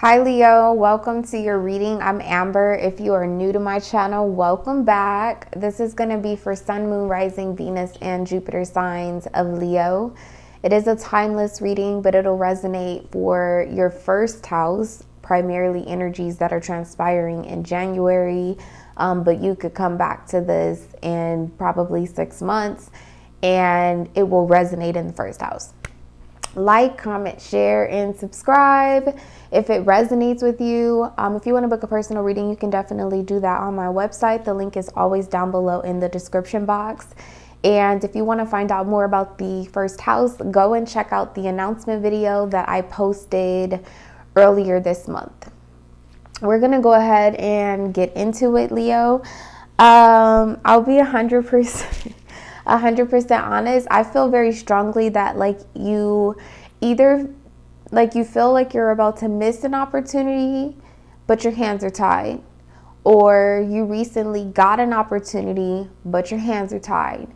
Hi Leo, welcome to your reading. I'm Amber. If you are new to my channel, welcome back. This is going to be for Sun, Moon, Rising, Venus, and Jupiter signs of Leo. It is a timeless reading, but it'll resonate for your first house, primarily energies that are transpiring in January. But you could come back to this in probably 6 months and it will resonate in the first house. Like, comment, share, and subscribe if it resonates with you. If you want to book a personal reading, you can definitely do that on my website. The link is always down below in the description box. And if you want to find out more about the first house, go and check out the announcement video that I posted earlier this month. We're going to go ahead and get into it, Leo. I'll be 100% honest. I feel very strongly that you either you feel like you're about to miss an opportunity, but your hands are tied, or you recently got an opportunity, but your hands are tied.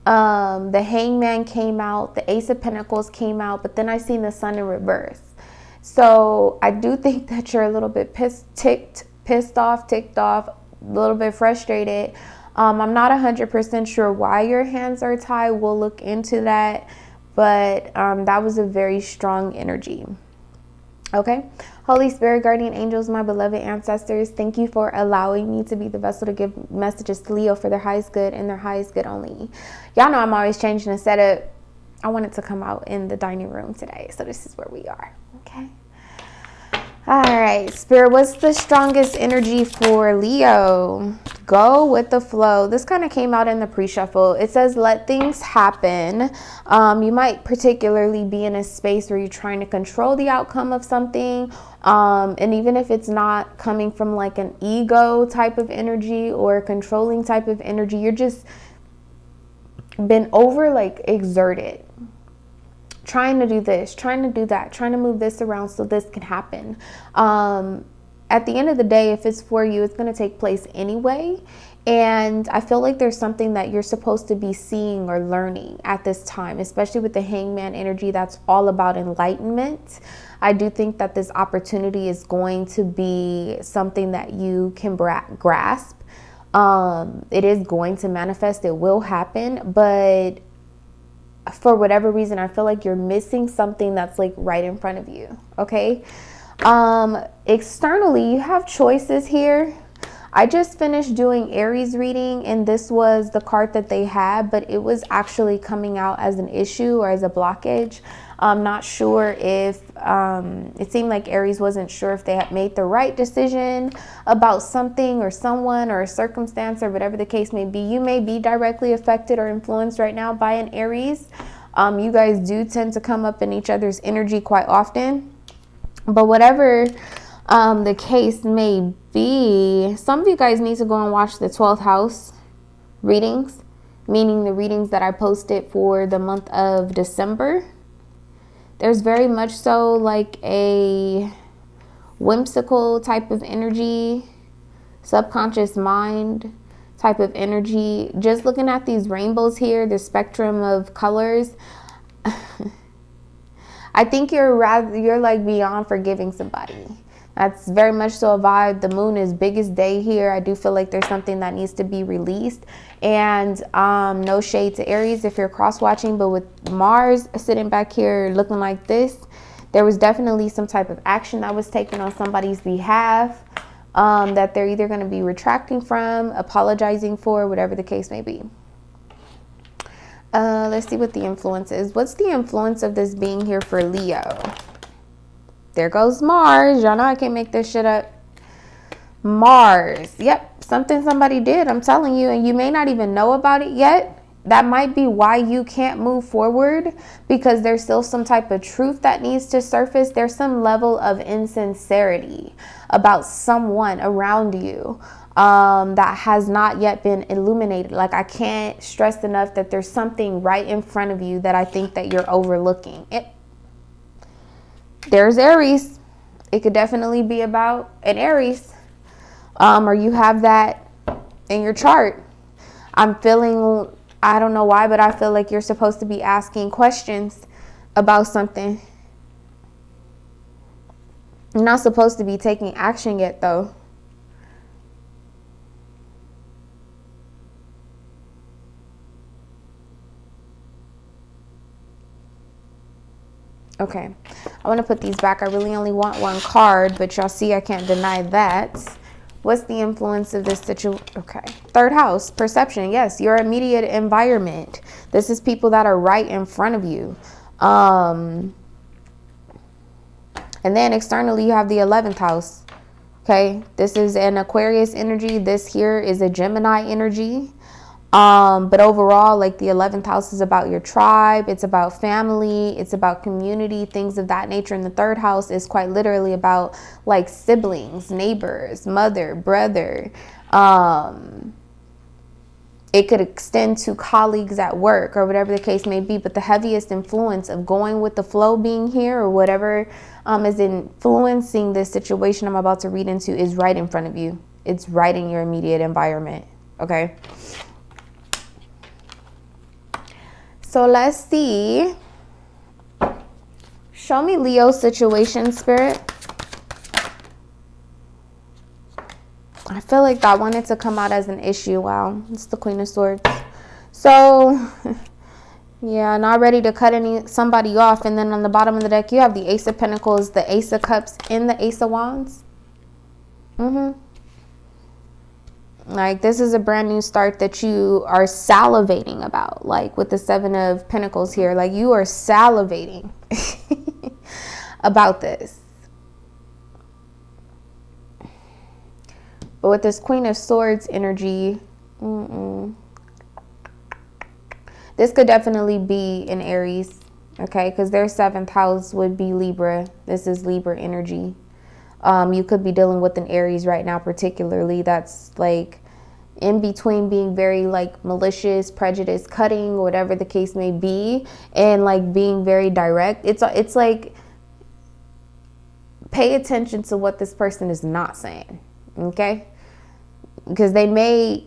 The Hangman came out, the Ace of Pentacles came out, but then I seen the Sun in reverse. So I do think that you're a little bit ticked off, a little bit frustrated. I'm not 100% sure why your hands are tied. We'll look into that. But that was a very strong energy. Okay. Holy Spirit, guardian angels, my beloved ancestors, thank you for allowing me to be the vessel to give messages to Leo for their highest good and their highest good only. Y'all know I'm always changing the setup. I want it to come out in the dining room today. So this is where we are. Okay. All right, Spirit, what's the strongest energy for Leo? Go with the flow. This kind of came out in the pre-shuffle. It says, let things happen. You might particularly be in a space where you're trying to control the outcome of something. And even if it's not coming from like an ego type of energy or a controlling type of energy, you're just been exerted. Trying to do this, trying to do that, trying to move this around so this can happen. At the end of the day, if it's for you, it's going to take place anyway. And I feel like there's something that you're supposed to be seeing or learning at this time, especially with the Hangman energy that's all about enlightenment. I do think that this opportunity is going to be something that you can grasp. It is going to manifest. It will happen. But for whatever reason, I feel like you're missing something that's like right in front of you. Okay. Externally, you have choices here. I just finished doing Aries reading, and this was the card that they had, but it was actually coming out as an issue or as a blockage. I'm not sure if it seemed like Aries wasn't sure if they had made the right decision about something or someone or a circumstance or whatever the case may be. You may be directly affected or influenced right now by an Aries. You guys do tend to come up in each other's energy quite often. But whatever the case may be, some of you guys need to go and watch the 12th house readings, meaning the readings that I posted for the month of December. There's very much so like a whimsical type of energy, subconscious mind type of energy. Just looking at these rainbows here, the spectrum of colors, I think you're like beyond forgiving somebody. That's very much so a vibe. The moon is biggest day here. I do feel like there's something that needs to be released. And no shade to Aries if you're cross-watching, but with Mars sitting back here looking like this, there was definitely some type of action that was taken on somebody's behalf that they're either going to be retracting from, apologizing for, whatever the case may be. Let's see what the influence is. What's the influence of this being here for Leo? There goes Mars. Y'all know I can't make this shit up. Mars. Yep. Something somebody did. I'm telling you. And you may not even know about it yet. That might be why you can't move forward, because there's still some type of truth that needs to surface. There's some level of insincerity about someone around you that has not yet been illuminated. Like, I can't stress enough that there's something right in front of you that I think that you're overlooking. There's Aries. It could definitely be about an Aries. Or you have that in your chart. I'm feeling, I don't know why, but I feel like you're supposed to be asking questions about something. You're not supposed to be taking action yet, though. Okay, I want to put these back. I really only want one card, but y'all see I can't deny that. What's the influence of this situation? Okay, third house, perception. Yes, your immediate environment. This is people that are right in front of you. And then externally, you have the 11th house. Okay, this is an Aquarius energy. This here is a Gemini energy. But overall, like, the 11th house is about your tribe. It's about family. It's about community, things of that nature. And the third house is quite literally about, like, siblings, neighbors, mother, brother. It could extend to colleagues at work or whatever the case may be. But the heaviest influence of going with the flow being here, or whatever is influencing this situation I'm about to read into, is right in front of you. It's right in your immediate environment. Okay. So let's see. Show me Leo situation, Spirit. I feel like that wanted to come out as an issue. Wow, it's the Queen of Swords. So, yeah, not ready to cut somebody off. And then on the bottom of the deck, you have the Ace of Pentacles, the Ace of Cups, and the Ace of Wands. Like, this is a brand new start that you are salivating about. Like, with the 7 of Pentacles here, like, you are salivating about this. But with this Queen of Swords energy, this could definitely be an Aries, okay? Because their 7th house would be Libra. This is Libra energy. You could be dealing with an Aries right now, particularly, that's like in between being very like malicious, prejudice, cutting, whatever the case may be, and like being very direct. It's like, pay attention to what this person is not saying, okay? Because they may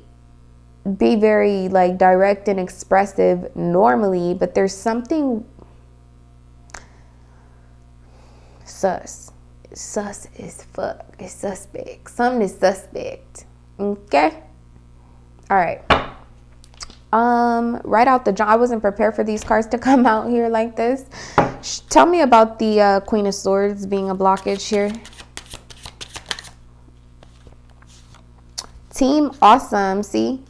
be very like direct and expressive normally, but there's something sus as fuck. It's suspect. Something is suspect. Okay. All right. Right out the jump, I wasn't prepared for these cards to come out here like this. Tell me about the Queen of Swords being a blockage here. Team, awesome. See,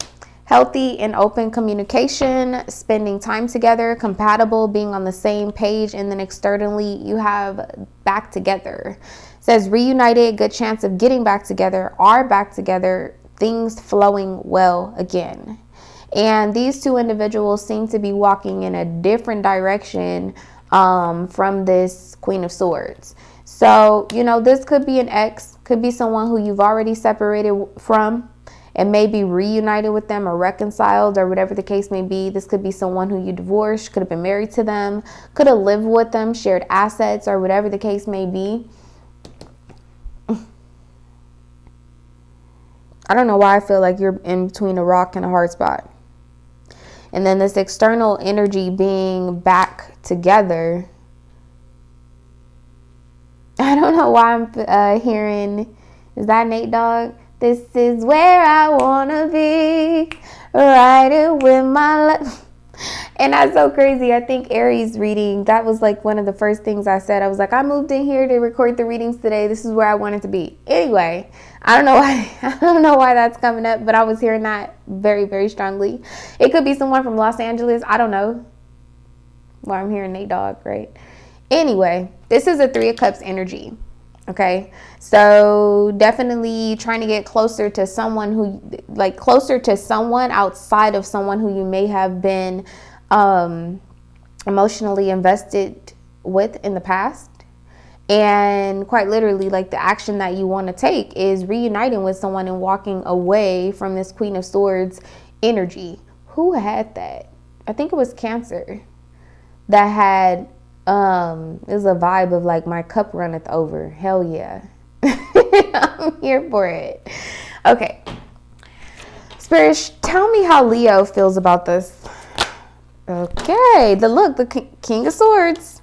healthy and open communication, spending time together, compatible, being on the same page. And then externally, you have back together. It says reunited, good chance of getting back together, are back together, things flowing well again. And these two individuals seem to be walking in a different direction from this Queen of Swords. So, you know, this could be an ex, could be someone who you've already separated from and maybe reunited with them or reconciled or whatever the case may be. This could be someone who you divorced, could have been married to them, could have lived with them, shared assets, or whatever the case may be. I don't know why I feel like you're in between a rock and a hard spot. And then this external energy being back together. I don't know why I'm hearing, is that Nate Dogg? This is where I wanna be, riding with my left. And that's so crazy. I think Aries reading, that was like one of the first things I said. I was like, I moved in here to record the readings today. This is where I wanted to be. Anyway, I don't know why that's coming up, but I was hearing that very, very strongly. It could be someone from Los Angeles. I don't know why I'm hearing Nate Dogg, right? Anyway, this is a 3 of Cups energy. Okay, so definitely trying to get closer to someone who, like, closer to someone outside of someone who you may have been emotionally invested with in the past. And quite literally, like, the action that you want to take is reuniting with someone and walking away from this Queen of Swords energy. Who had that? I think it was Cancer that had it was a vibe of like, my cup runneth over. Hell yeah. I'm here for it. Okay, Spirit, tell me how Leo feels about this. Okay, the King of Swords.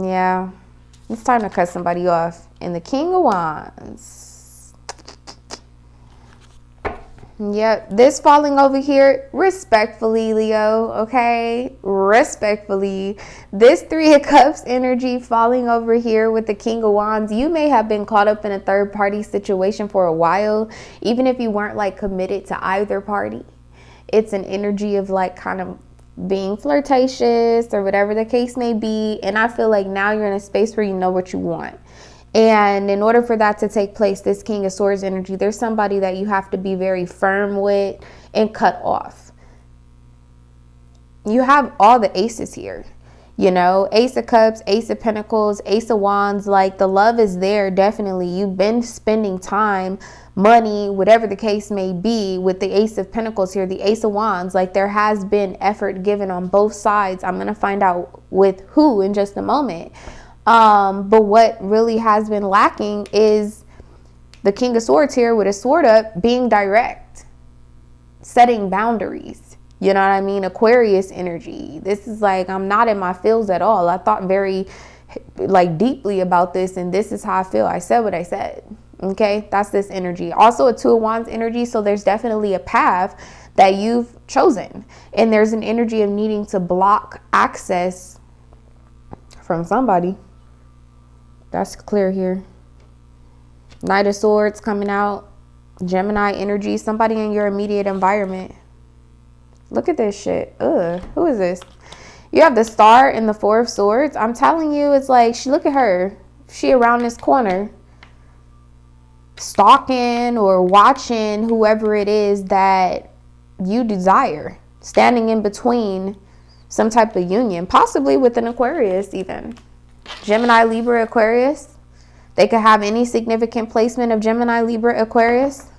Yeah, It's time to cut somebody off. And the King of Wands. Yep, this falling over here, respectfully, Leo, okay? Respectfully. This Three of Cups energy falling over here with the King of Wands. You may have been caught up in a third party situation for a while, even if you weren't like committed to either party. It's an energy of like kind of being flirtatious or whatever the case may be. And I feel like now you're in a space where you know what you want. And in order for that to take place, this King of Swords energy, there's somebody that you have to be very firm with and cut off. You have all the aces here, you know, Ace of Cups, Ace of Pentacles, Ace of Wands. Like the love is there, definitely. You've been spending time, money, whatever the case may be, with the Ace of Pentacles here, the Ace of Wands. Like there has been effort given on both sides. I'm going to find out with who in just a moment. But what really has been lacking is the King of Swords here with a sword up, being direct, setting boundaries. You know what I mean? Aquarius energy. This is like, I'm not in my feels at all. I thought very like deeply about this, and this is how I feel. I said what I said. Okay, that's this energy. Also a Two of Wands energy. So there's definitely a path that you've chosen, and there's an energy of needing to block access from somebody. That's clear here. Knight of Swords coming out. Gemini energy. Somebody in your immediate environment. Look at this shit. Ugh. Who is this? You have the Star and the Four of Swords. I'm telling you, it's like, look at her. She around this corner, stalking or watching whoever it is that you desire. Standing in between some type of union. Possibly with an Aquarius even. Gemini, Libra, Aquarius. They could have any significant placement of Gemini, Libra, Aquarius.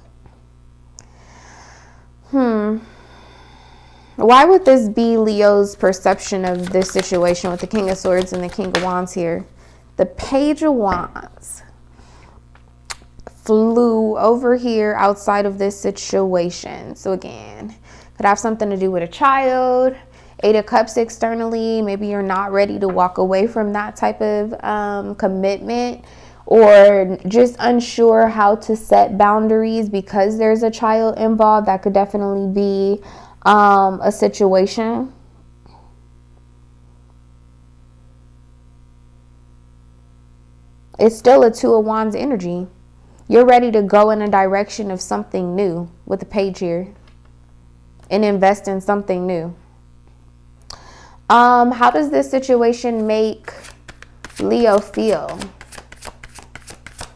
Why would this be Leo's perception of this situation with the King of Swords and the King of Wands here? The Page of Wands flew over here outside of this situation. So again, could have something to do with a child. Eight of Cups externally. Maybe you're not ready to walk away from that type of commitment, or just unsure how to set boundaries because there's a child involved. That could definitely be a situation. It's still a Two of Wands energy. You're ready to go in a direction of something new with the Page here and invest in something new. How does this situation make Leo feel?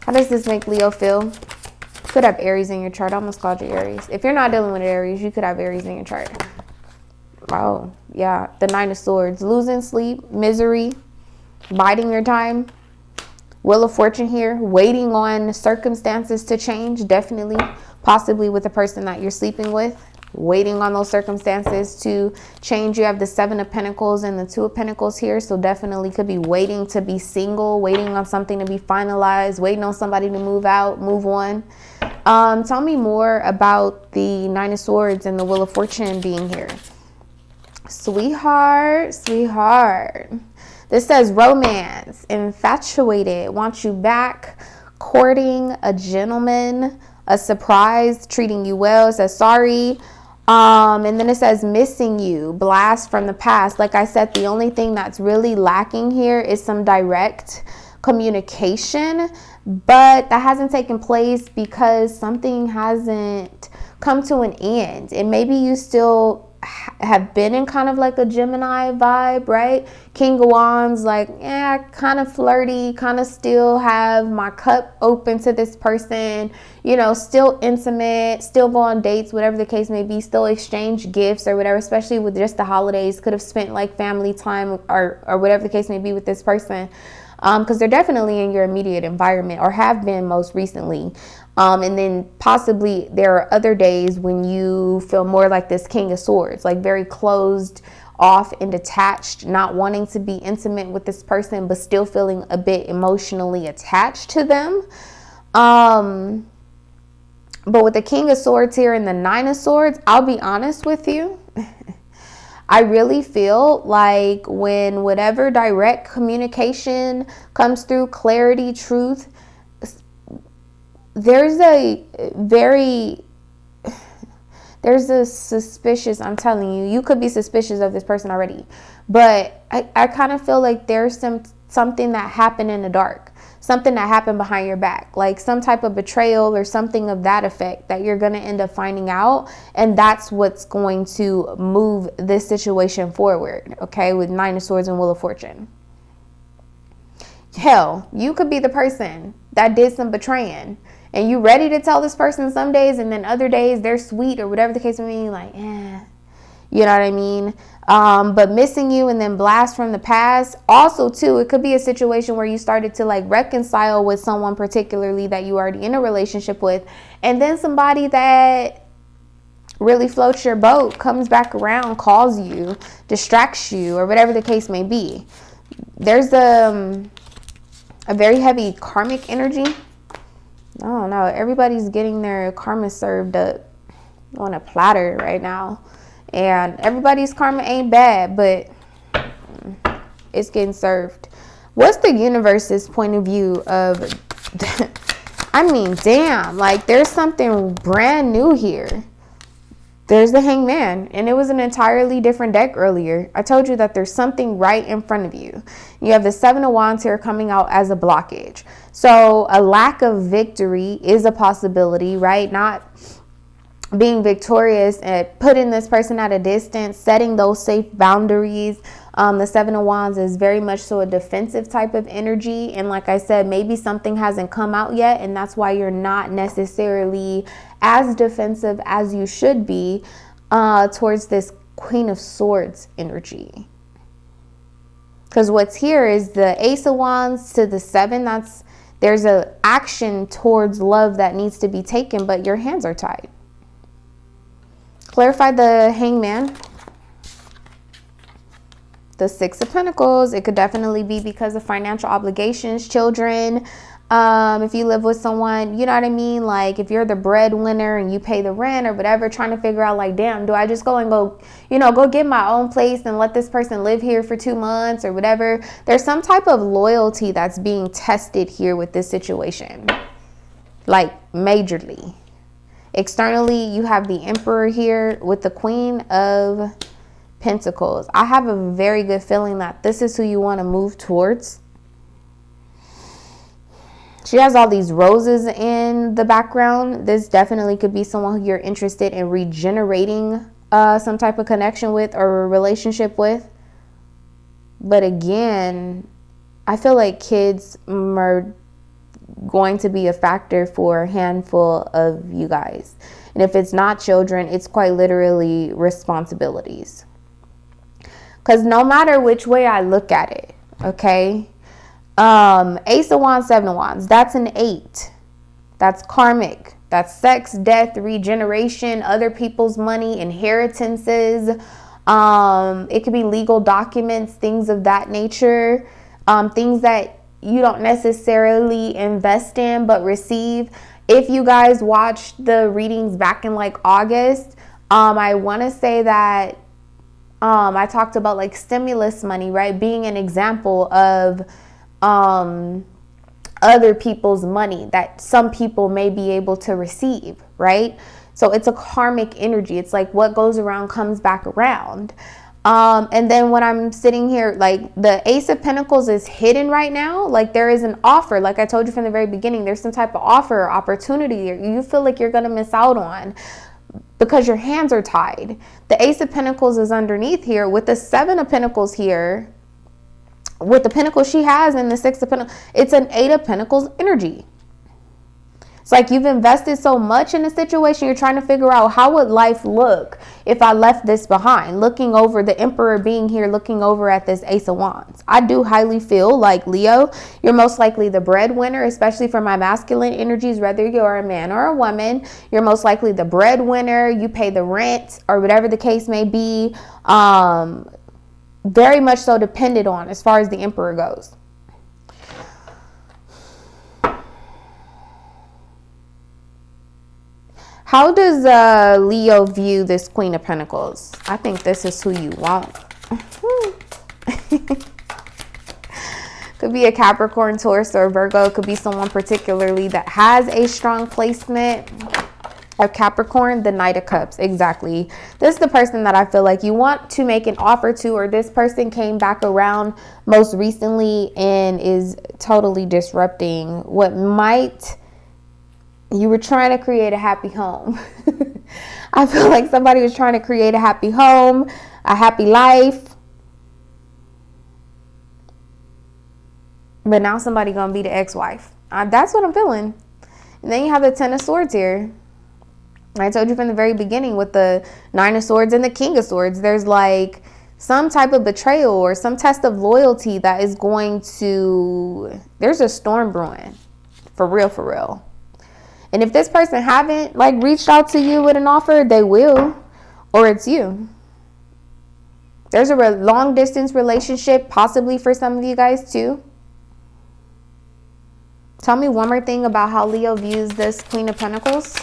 How does this make Leo feel? You could have Aries in your chart. I almost called you Aries. If you're not dealing with Aries, you could have Aries in your chart. Oh, yeah. The Nine of Swords. Losing sleep, misery, biding your time. Wheel of Fortune here. Waiting on circumstances to change. Definitely. Possibly with the person that you're sleeping with. Waiting on those circumstances to change. You have the Seven of Pentacles and the Two of Pentacles here. So definitely could be waiting to be single, waiting on something to be finalized, waiting on somebody to move out, move on. Tell me more about the Nine of Swords and the Wheel of Fortune being here. Sweetheart, sweetheart. This says romance, infatuated, wants you back, courting a gentleman, a surprise, treating you well. It says sorry. And then it says missing you, blast from the past. Like I said, the only thing that's really lacking here is some direct communication, but that hasn't taken place because something hasn't come to an end. And maybe you still have been in kind of like a Gemini vibe, right? King of Wands, like, yeah, kind of flirty, kind of still have my cup open to this person, you know, still intimate, still go on dates, whatever the case may be, still exchange gifts or whatever, especially with just the holidays. Could have spent like family time or whatever the case may be with this person, because they're definitely in your immediate environment or have been most recently. And then possibly there are other days when you feel more like this King of Swords, like very closed off and detached, not wanting to be intimate with this person, but still feeling a bit emotionally attached to them. But with the King of Swords here and the Nine of Swords, I'll be honest with you. I really feel like when whatever direct communication comes through, clarity, truth, there's a suspicious, I'm telling you, you could be suspicious of this person already, but I kind of feel like there's something that happened in the dark, something that happened behind your back, like some type of betrayal or something of that effect that you're going to end up finding out. And that's what's going to move this situation forward. Okay. With Nine of Swords and Wheel of Fortune. Hell, you could be the person that did some betraying and you ready to tell this person some days, and then other days they're sweet or whatever the case may be, like, you know what I mean? But missing you and then blast from the past. Also, too, it could be a situation where you started to like reconcile with someone particularly that you already in a relationship with, and then somebody that really floats your boat comes back around, calls you, distracts you, or whatever the case may be. There's a very heavy karmic energy. I don't know. Everybody's getting their karma served up on a platter right now. And everybody's karma ain't bad, but it's getting served. What's the universe's point of view of... I mean, damn. Like, there's something brand new here. There's the Hangman, and it was an entirely different deck earlier. I told you that there's something right in front of you. You have the Seven of Wands here coming out as a blockage. So a lack of victory is a possibility, right? Not being victorious and putting this person at a distance, setting those safe boundaries. The Seven of Wands is very much so a defensive type of energy. And like I said, maybe something hasn't come out yet, and that's why you're not necessarily as defensive as you should be towards this Queen of Swords energy. Because what's here is the Ace of Wands to the Seven. There's a action towards love that needs to be taken, but your hands are tied. Clarify the Hangman. The Six of Pentacles. It could definitely be because of financial obligations, children. If you live with someone, you know what I mean? Like if you're the breadwinner and you pay the rent or whatever, trying to figure out like, damn, do I just go get my own place and let this person live here for 2 months or whatever? There's some type of loyalty that's being tested here with this situation. Like majorly. Externally, you have the Emperor here with the Queen of Pentacles. I have a very good feeling that this is who you want to move towards. She has all these roses in the background. This definitely could be someone who you're interested in regenerating some type of connection with or relationship with. But again, I feel like kids are going to be a factor for a handful of you guys. And if it's not children, it's quite literally responsibilities. Because no matter which way I look at it, okay? Ace of Wands, Seven of Wands, that's an 8. That's karmic. That's sex, death, regeneration, other people's money, inheritances. It could be legal documents, things of that nature. Things that you don't necessarily invest in but receive. If you guys watched the readings back in like August, I want to say that I talked about like stimulus money, right? Being an example of other people's money that some people may be able to receive, right? So it's a karmic energy. It's like what goes around comes back around. And then when I'm sitting here, like the Ace of Pentacles is hidden right now. Like there is an offer. Like I told you from the very beginning, there's some type of offer or opportunity you feel like you're going to miss out on because your hands are tied. The Ace of Pentacles is underneath here with the Seven of Pentacles here. With the Pentacles she has and the Six of Pentacles, it's an Eight of Pentacles energy. It's like you've invested so much in a situation, you're trying to figure out how would life look if I left this behind. Looking over the Emperor being here, looking over at this Ace of Wands. I do highly feel like, Leo, you're most likely the breadwinner, especially for my masculine energies, whether you're a man or a woman. You're most likely the breadwinner. You pay the rent or whatever the case may be. Very much so depended on as far as the Emperor goes. How does Leo view this Queen of Pentacles? I think this is who you want. Could be a Capricorn, Taurus, or Virgo. Could be someone particularly that has a strong placement of Capricorn. The Knight of Cups. Exactly. This is the person that I feel like you want to make an offer to, or this person came back around most recently and is totally disrupting what might... You were trying to create a happy home. I feel like somebody was trying to create a happy home, a happy life. But now somebody gonna be the ex-wife. That's what I'm feeling. And then you have the Ten of Swords here. I told you from the very beginning with the Nine of Swords and the King of Swords, there's like some type of betrayal or some test of loyalty that is going to... There's a storm brewing. For real, for real. And if this person haven't like reached out to you with an offer, they will, or it's you. There's a long distance relationship, possibly for some of you guys too. Tell me one more thing about how Leo views this Queen of Pentacles.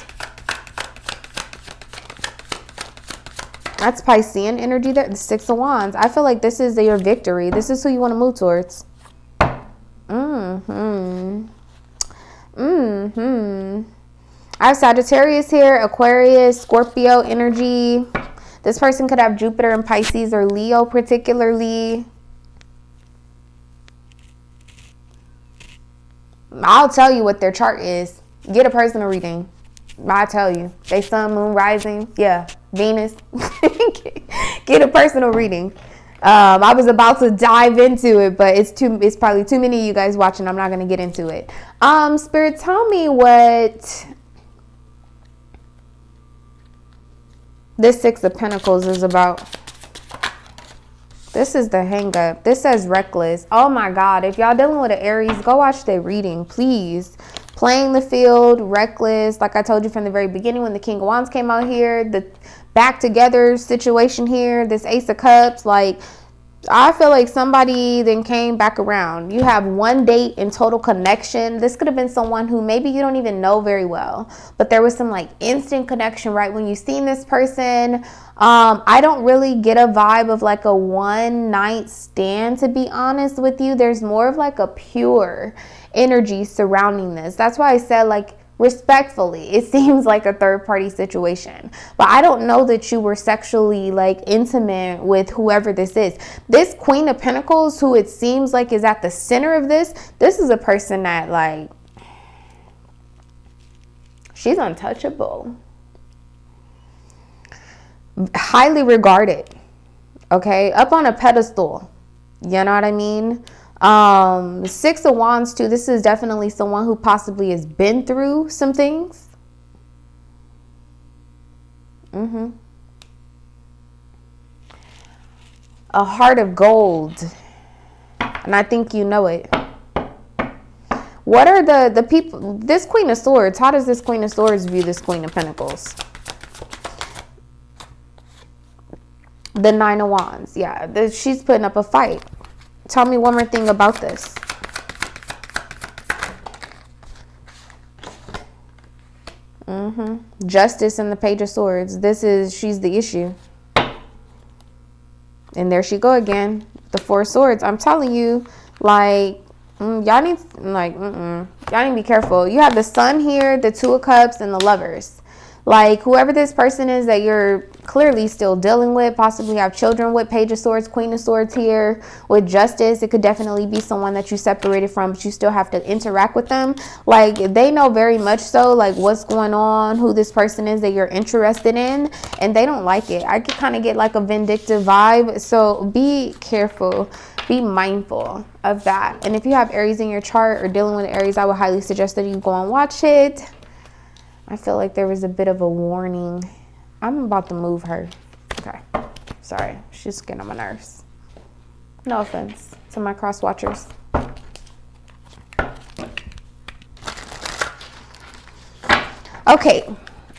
That's Piscean energy there, the Six of Wands. I feel like this is your victory. This is who you want to move towards. I have Sagittarius here, Aquarius, Scorpio energy. This person could have Jupiter in Pisces or Leo particularly. I'll tell you what their chart is. Get a personal reading. I'll tell you. They sun, moon, rising. Yeah, Venus. Get a personal reading. I was about to dive into it, but it's probably too many of you guys watching. I'm not going to get into it. Spirit, tell me what this Six of Pentacles is about. This is the hang up. This says reckless. Oh my God. If y'all dealing with an Aries, go watch their reading, please. Playing the field, reckless. Like I told you from the very beginning when the King of Wands came out here, the back together situation here, this Ace of Cups, like I feel like somebody then came back around. You have one date in total connection. This could have been someone who maybe you don't even know very well, but there was some like instant connection right when you seen this person. I don't really get a vibe of like a one night stand, to be honest with you. There's more of like a pure energy surrounding this. That's why I said, like, respectfully, it seems like a third party situation, but I don't know that you were sexually like intimate with whoever this is. This Queen of Pentacles, who it seems like is at the center of this is a person that like, she's untouchable, highly regarded, okay, up on a pedestal, you know what I mean? Six of Wands too. This is definitely someone who possibly has been through some things. A heart of gold, and I think you know it. What are the people, this Queen of Swords, how does this Queen of Swords view this Queen of Pentacles? The Nine of Wands. Yeah, she's putting up a fight. Tell me one more thing about this. Justice and the Page of Swords. She's the issue. And there she go again. The Four of Swords. I'm telling you, like, y'all need, like, y'all need to be careful. You have the Sun here, the Two of Cups, and the Lovers. Like, whoever this person is that you're clearly still dealing with, possibly have children with, Page of Swords, Queen of Swords here, with Justice. It could definitely be someone that you separated from, but you still have to interact with them. Like, they know very much so, like, what's going on, who this person is that you're interested in, and they don't like it. I could kind of get, like, a vindictive vibe, so be careful. Be mindful of that. And if you have Aries in your chart or dealing with Aries, I would highly suggest that you go and watch it. I feel like there was a bit of a warning. I'm about to move her. Okay. Sorry. She's getting on my nerves. No offense to my cross watchers. Okay.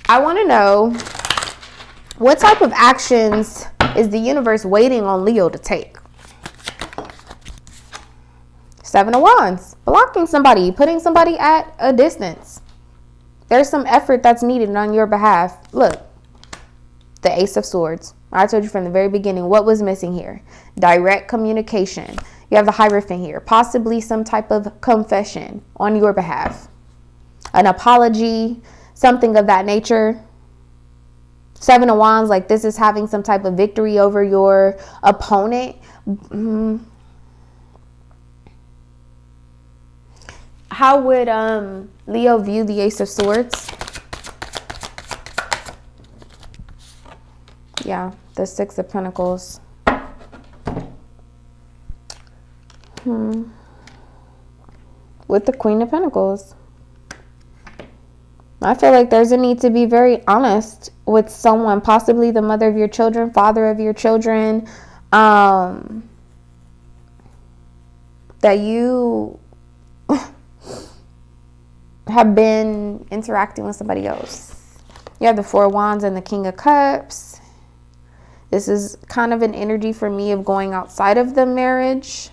I want to know, what type of actions is the universe waiting on Leo to take? Seven of Wands. Blocking somebody. Putting somebody at a distance. There's some effort that's needed on your behalf. Look, the Ace of Swords. I told you from the very beginning what was missing here. Direct communication. You have the Hierophant here. Possibly some type of confession on your behalf. An apology, something of that nature. Seven of Wands, like this is having some type of victory over your opponent. How would Leo view the Ace of Swords? Yeah, the Six of Pentacles. With the Queen of Pentacles. I feel like there's a need to be very honest with someone, possibly the mother of your children, father of your children, that you have been interacting with somebody else. You have the Four of Wands and the King of Cups. This is kind of an energy for me of going outside of the marriage.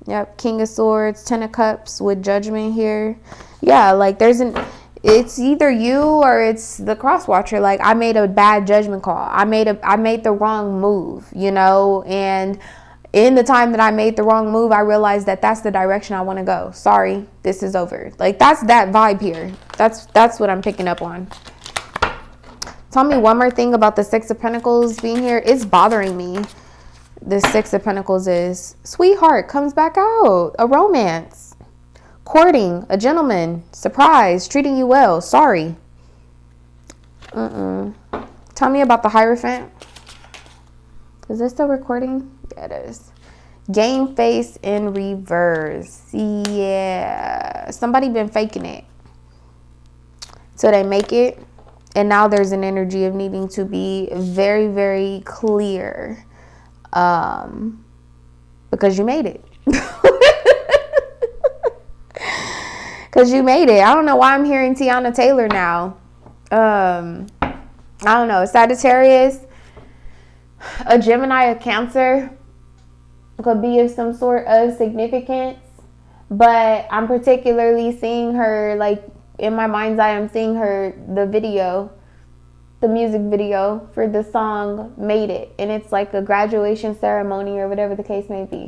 Yep, King of Swords, Ten of Cups with Judgment here. Yeah, like it's either you or it's the cross watcher. Like, I made a bad judgment call. I made the wrong move, you know, and in the time that I made the wrong move, I realized that that's the direction I want to go. Sorry, this is over. Like, that's that vibe here. That's what I'm picking up on. Tell me one more thing about the Six of Pentacles being here. It's bothering me. The Six of Pentacles is sweetheart comes back out. A romance. Courting. A gentleman. Surprise. Treating you well. Sorry. Tell me about the Hierophant. Is this still recording? Yeah, it is. Game face in reverse. Yeah. Somebody been faking it. So they make it. And now there's an energy of needing to be very, very clear. Because you made it. Because you made it. I don't know why I'm hearing Tiana Taylor now. I don't know. Sagittarius, a Gemini, a Cancer could be of some sort of significance. But I'm particularly seeing her, like, in my mind's eye, I'm seeing her, the video, the music video for the song Made It. And it's like a graduation ceremony or whatever the case may be.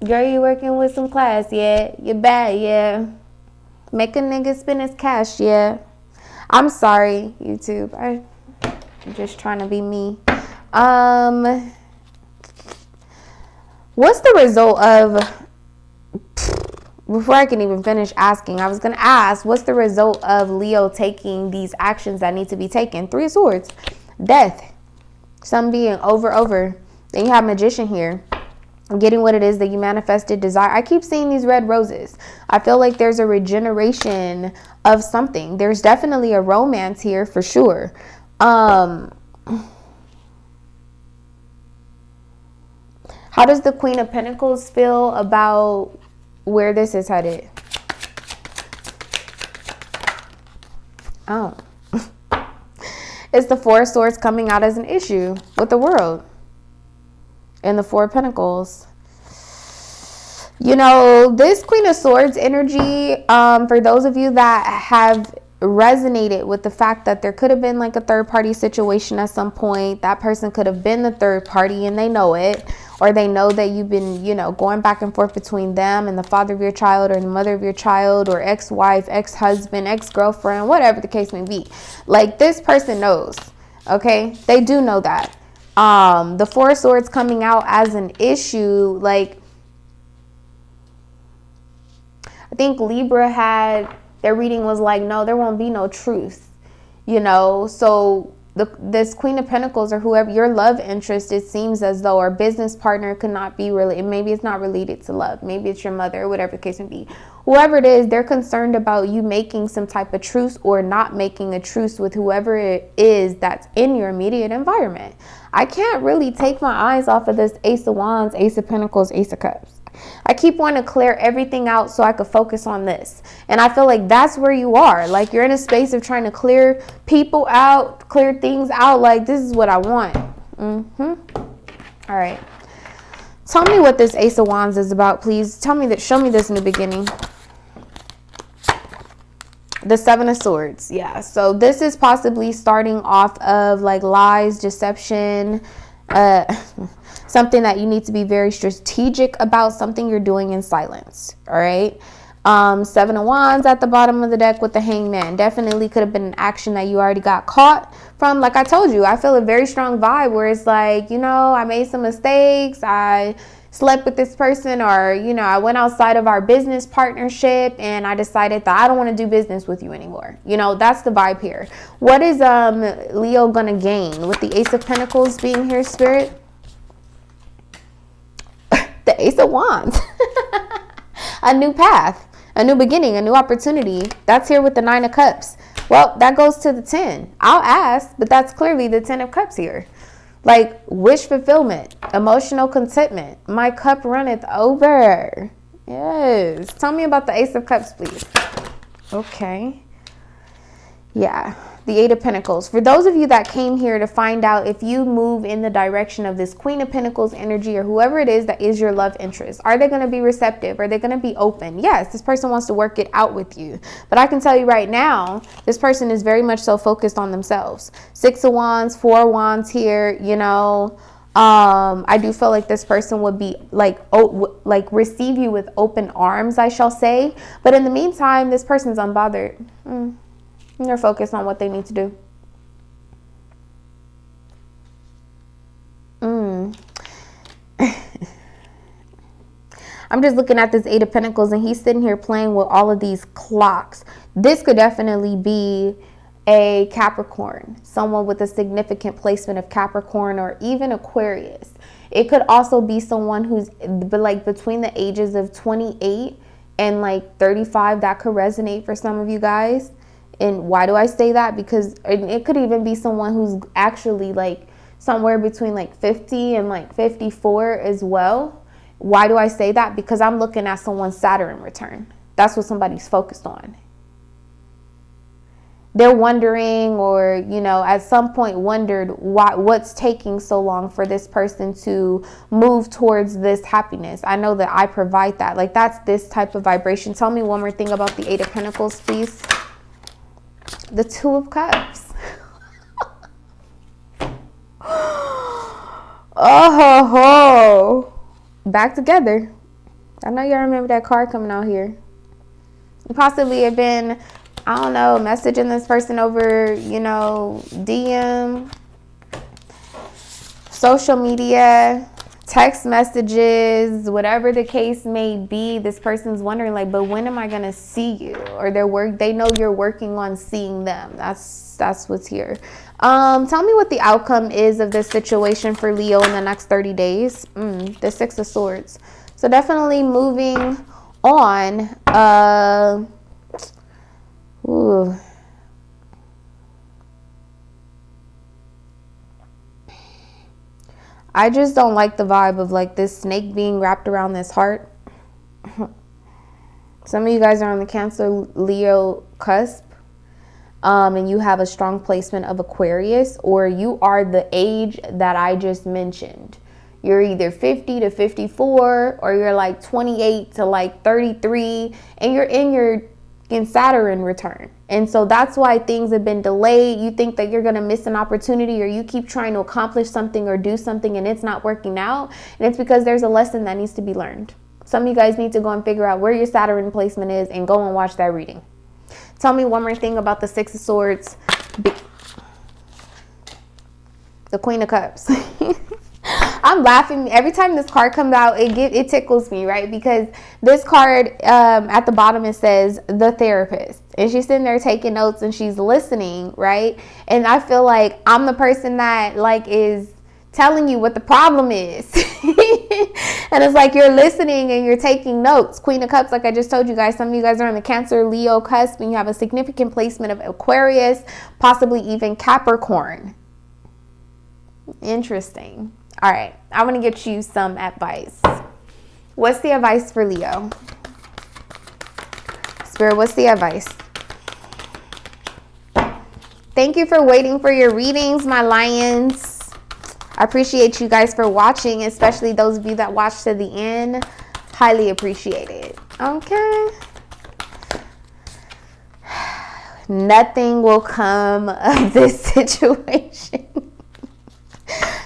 Girl, you working with some class, yeah. You bad, yeah. Make a nigga spend his cash, yeah. I'm sorry, YouTube. I'm just trying to be me. What's the result of... Before I can even finish asking, I was going to ask, what's the result of Leo taking these actions that need to be taken? Three of Swords. Death. Some being over. Then you have Magician here. Getting what it is that you manifested, desire. I keep seeing these red roses. I feel like there's a regeneration of something. There's definitely a romance here for sure. How does the Queen of Pentacles feel about where this is headed? Oh. It's the Four of Swords coming out as an issue with the world. And the Four of Pentacles. You know, this Queen of Swords energy, for those of you that have resonated with the fact that there could have been like a third party situation at some point, that person could have been the third party and they know it, or they know that you've been, you know, going back and forth between them and the father of your child or the mother of your child, or ex-wife, ex-husband, ex-girlfriend, whatever the case may be. Like, this person knows, okay? They do know that. The Four of Swords coming out as an issue, like, I think Libra had, their reading was like, no, there won't be no truth, you know? So this Queen of Pentacles, or whoever your love interest, it seems as though, or business partner, could not be really, maybe it's not related to love, maybe it's your mother, or whatever the case may be. Whoever it is, they're concerned about you making some type of truce or not making a truce with whoever it is that's in your immediate environment. I can't really take my eyes off of this Ace of Wands, Ace of Pentacles, Ace of Cups. I keep wanting to clear everything out so I could focus on this. And I feel like that's where you are. Like, you're in a space of trying to clear people out, clear things out. Like, this is what I want. All right. Tell me what this Ace of Wands is about, please. Tell me that. Show me this in the beginning. The Seven of Swords. Yeah. So this is possibly starting off of like lies, deception, something that you need to be very strategic about, something you're doing in silence. All right. Seven of Wands at the bottom of the deck with the Hangman. Definitely could have been an action that you already got caught from. Like I told you, I feel a very strong vibe where it's like, you know, I made some mistakes. I slept with this person, or, you know, I went outside of our business partnership and I decided that I don't want to do business with you anymore. You know, that's the vibe here. What is Leo gonna gain with the Ace of Pentacles being here, Spirit? The Ace of Wands. A new path, a new beginning, a new opportunity. That's here with the Nine of Cups. Well, that goes to the 10. I'll ask, but that's clearly the 10 of Cups here. Like wish fulfillment, emotional contentment. My cup runneth over. Yes. Tell me about the Ace of Cups, please. Okay. Yeah. The Eight of Pentacles. For those of you that came here to find out if you move in the direction of this Queen of Pentacles energy, or whoever it is that is your love interest, are they going to be receptive? Are they going to be open? Yes, this person wants to work it out with you. But I can tell you right now, this person is very much so focused on themselves. Six of Wands, Four of Wands here, you know. I do feel like this person would be like receive you with open arms, I shall say. But in the meantime, this person's unbothered. They're focused on what they need to do. I'm just looking at this Eight of Pentacles and he's sitting here playing with all of these clocks. This could definitely be a Capricorn, someone with a significant placement of Capricorn or even Aquarius. It could also be someone who's like between the ages of 28 and like 35. That could resonate for some of you guys. And why do I say that? Because it could even be someone who's actually like somewhere between like 50 and like 54 as well. Why do I say that? Because I'm looking at someone's Saturn return. That's what somebody's focused on. They're wondering, or, you know, at some point wondered what's taking so long for this person to move towards this happiness. I know that I provide that. Like, that's this type of vibration. Tell me one more thing about the Eight of Pentacles, please. The Two of Cups. Oh, ho, ho. Back together. I know y'all remember that card coming out here. You possibly have been, I don't know, messaging this person over, you know, DM, social media, text messages, whatever the case may be. This person's wondering like, but when am I going to see you? Or they know you're working on seeing them. That's what's here. Tell me what the outcome is of this situation for Leo in the next 30 days. The Six of Swords. So definitely moving on. Ooh. I just don't like the vibe of like this snake being wrapped around this heart. Some of you guys are on the Cancer Leo cusp. And you have a strong placement of Aquarius, or you are the age that I just mentioned. You're either 50 to 54, or you're like 28 to like 33, and you're in Saturn return. And so that's why things have been delayed. You think that you're going to miss an opportunity, or you keep trying to accomplish something or do something and it's not working out. And it's because there's a lesson that needs to be learned. Some of you guys need to go and figure out where your Saturn placement is and go and watch that reading. Tell me one more thing about the Six of Swords. The Queen of Cups. I'm laughing every time this card comes out. It tickles me, right? Because this card at the bottom, it says the therapist, and she's sitting there taking notes and she's listening, right? And I feel like I'm the person that like is telling you what the problem is. And it's like you're listening and you're taking notes. Queen of Cups, like I just told you guys, some of you guys are on the Cancer Leo cusp and you have a significant placement of Aquarius, possibly even Capricorn. Interesting. All right, I want to get you some advice. What's the advice for Leo? Spirit, what's the advice? Thank you for waiting for your readings, my lions. I appreciate you guys for watching, especially those of you that watched to the end. Highly appreciate it. Okay. Nothing will come of this situation.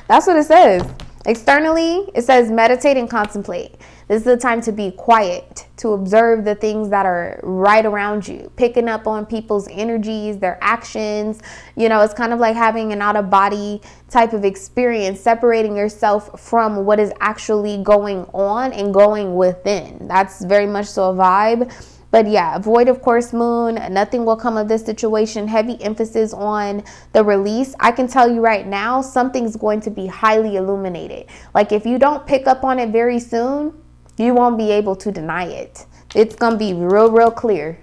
That's what it says. Externally, it says meditate and contemplate. This is the time to be quiet, to observe the things that are right around you, picking up on people's energies, their actions. You know, it's kind of like having an out-of-body type of experience, separating yourself from what is actually going on and going within. That's very much so a vibe. But yeah, avoid, of course, moon. Nothing will come of this situation. Heavy emphasis on the release. I can tell you right now, something's going to be highly illuminated. Like if you don't pick up on it very soon, you won't be able to deny it. It's going to be real clear.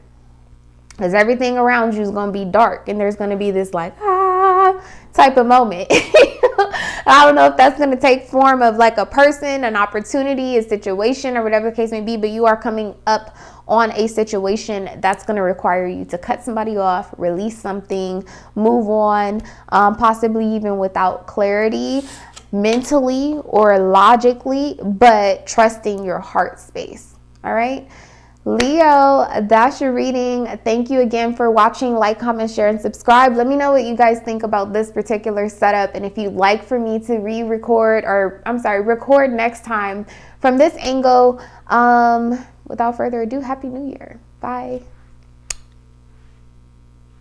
Because everything around you is going to be dark. And there's going to be this like, type of moment. I don't know if that's going to take form of like a person, an opportunity, a situation, or whatever the case may be. But you are coming up on a situation that's going to require you to cut somebody off, release something, move on, possibly even without clarity, mentally or logically, but trusting your heart space. All right, Leo, that's your reading. Thank you again for watching. Like, comment, share, and subscribe. Let me know what you guys think about this particular setup, and if you'd like for me to record next time from this angle. Without further ado, Happy New Year. Bye.